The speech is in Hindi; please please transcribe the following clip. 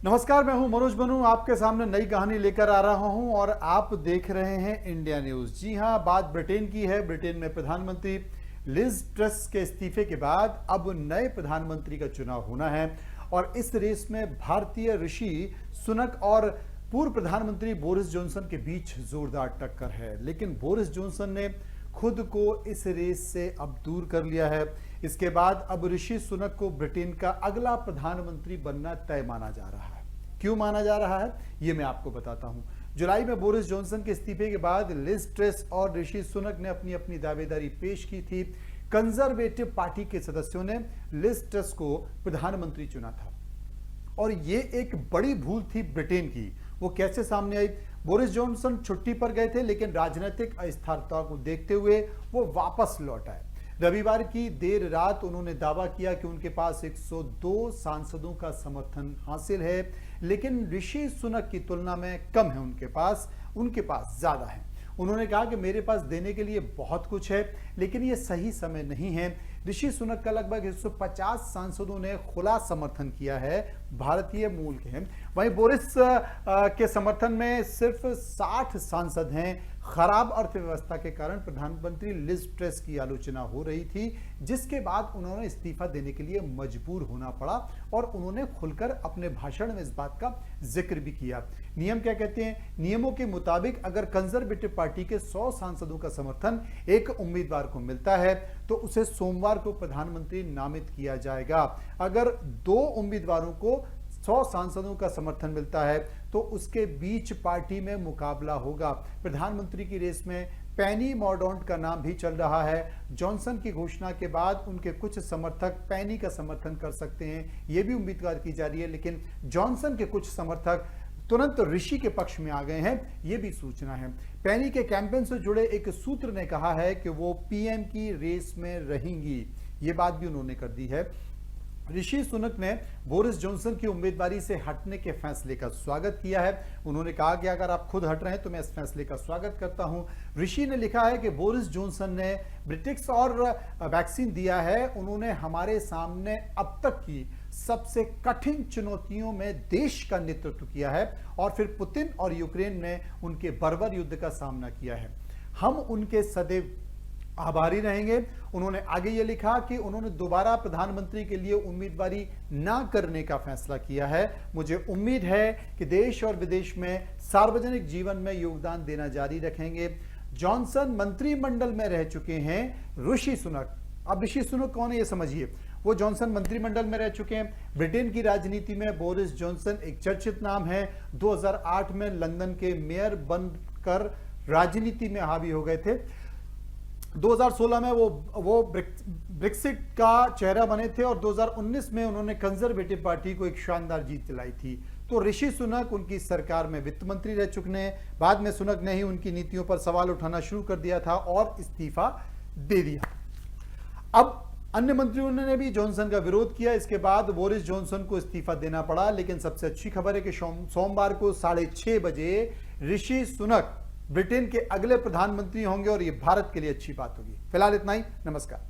नमस्कार, मैं हूं मनोज बनू, आपके सामने नई कहानी लेकर आ रहा हूं और आप देख रहे हैं इंडिया न्यूज। जी हां, बात ब्रिटेन की है। ब्रिटेन में प्रधानमंत्री लिज ट्रस के इस्तीफे के बाद अब नए प्रधानमंत्री का चुनाव होना है और इस रेस में भारतीय ऋषि सुनक और पूर्व प्रधानमंत्री बोरिस जॉनसन के बीच जोरदार टक्कर है। लेकिन बोरिस जॉनसन ने खुद को इस रेस से अब दूर कर लिया है। इसके बाद अब ऋषि सुनक को ब्रिटेन का अगला प्रधानमंत्री बनना तय माना जा रहा है। क्यों माना जा रहा है, ये मैं आपको बताता हूं। जुलाई में बोरिस जॉनसन के इस्तीफे के बाद लिज ट्रस और ऋषि सुनक ने अपनी अपनी दावेदारी पेश की थी। कंजर्वेटिव पार्टी के सदस्यों ने लिज ट्रस को प्रधानमंत्री चुना था और ये एक बड़ी भूल थी ब्रिटेन की। वो कैसे सामने आई? बोरिस जॉनसन छुट्टी पर गए थे, लेकिन राजनीतिक अस्थिरता को देखते हुए वो वापस लौट आए। रविवार की देर रात उन्होंने दावा किया कि उनके पास 102 सांसदों का समर्थन हासिल है, लेकिन ऋषि सुनक की तुलना में कम है। उनके पास ज्यादा है। उन्होंने कहा कि मेरे पास देने के लिए बहुत कुछ है, लेकिन यह सही समय नहीं है। ऋषि सुनक का लगभग 150 सांसदों ने खुला समर्थन किया है, भारतीय मूल के हैं। वहीं बोरिस के समर्थन में सिर्फ 60 सांसद हैं। खराब अर्थव्यवस्था के कारण प्रधानमंत्री लिज ट्रस की आलोचना हो रही थी, जिसके बाद उन्होंने इस्तीफा देने के लिए मजबूर होना पड़ा और उन्होंने खुलकर अपने भाषण में इस बात का जिक्र भी किया। नियम क्या कहते हैं? नियमों के मुताबिक अगर कंजर्वेटिव पार्टी के 100 सांसदों का समर्थन एक उम्मीदवार को मिलता है तो उसे सोमवार को प्रधानमंत्री नामित किया जाएगा। अगर 2 उम्मीदवारों को 100 सांसदों का समर्थन मिलता है तो उसके बीच पार्टी में मुकाबला होगा। प्रधानमंत्री की रेस में पेनी मॉर्डॉन्ट का नाम भी चल रहा है। जॉनसन की घोषणा के बाद उनके कुछ समर्थक पेनी का समर्थन कर सकते हैं, यह भी उम्मीदवार की जा रही है, लेकिन जॉनसन के कुछ समर्थक तुरंत ऋषि के पक्ष में आ गए हैं, यह भी सूचना है। पेनी के कैंपेन से जुड़े एक सूत्र ने कहा है कि वो पीएम की रेस में रहेंगी, ये बात भी उन्होंने कर दी है। ऋषि सुनक ने बोरिस जॉनसन की उम्मीदवारी से हटने के फैसले का स्वागत किया है। उन्होंने कहा कि अगर आप खुद हट रहे हैं तो मैं इस फैसले का स्वागत करता हूं। ऋषि ने लिखा है कि बोरिस जॉनसन ने ब्रिटिक्स और वैक्सीन दिया है। उन्होंने हमारे सामने अब तक की सबसे कठिन चुनौतियों में देश का नेतृत्व किया है और फिर पुतिन और यूक्रेन ने उनके बर्बर युद्ध का सामना किया है। हम उनके सदैव आभारी रहेंगे। उन्होंने आगे ये लिखा कि उन्होंने दोबारा प्रधानमंत्री के लिए उम्मीदवारी ना करने का फैसला किया है। मुझे उम्मीद है कि देश और विदेश में सार्वजनिक जीवन में योगदान देना जारी रखेंगे। जॉनसन मंत्रिमंडल में रह चुके हैं। ऋषि सुनक, अब ऋषि सुनक कौन है ये समझिए। वो जॉनसन मंत्रिमंडल में रह चुके हैं। ब्रिटेन की राजनीति में बोरिस जॉनसन एक चर्चित नाम है। 2008 में लंदन के मेयर बनकर राजनीति में हावी हो गए थे। 2016 में वो ब्रेक्सिट का चेहरा बने थे और 2019 में उन्होंने कंजर्वेटिव पार्टी को एक शानदार जीत दिलाई थी। तो ऋषि सुनक उनकी सरकार में वित्त मंत्री रह चुके हैं। बाद में सुनक ने ही उनकी नीतियों पर सवाल उठाना शुरू कर दिया था और इस्तीफा दे दिया। अब अन्य मंत्रियों ने भी जॉनसन का विरोध किया। इसके बाद बोरिस जॉनसन को इस्तीफा देना पड़ा। लेकिन सबसे अच्छी खबर है कि सोमवार को 6:30 बजे ऋषि सुनक ब्रिटेन के अगले प्रधानमंत्री होंगे और यह भारत के लिए अच्छी बात होगी। फिलहाल इतना ही। नमस्कार।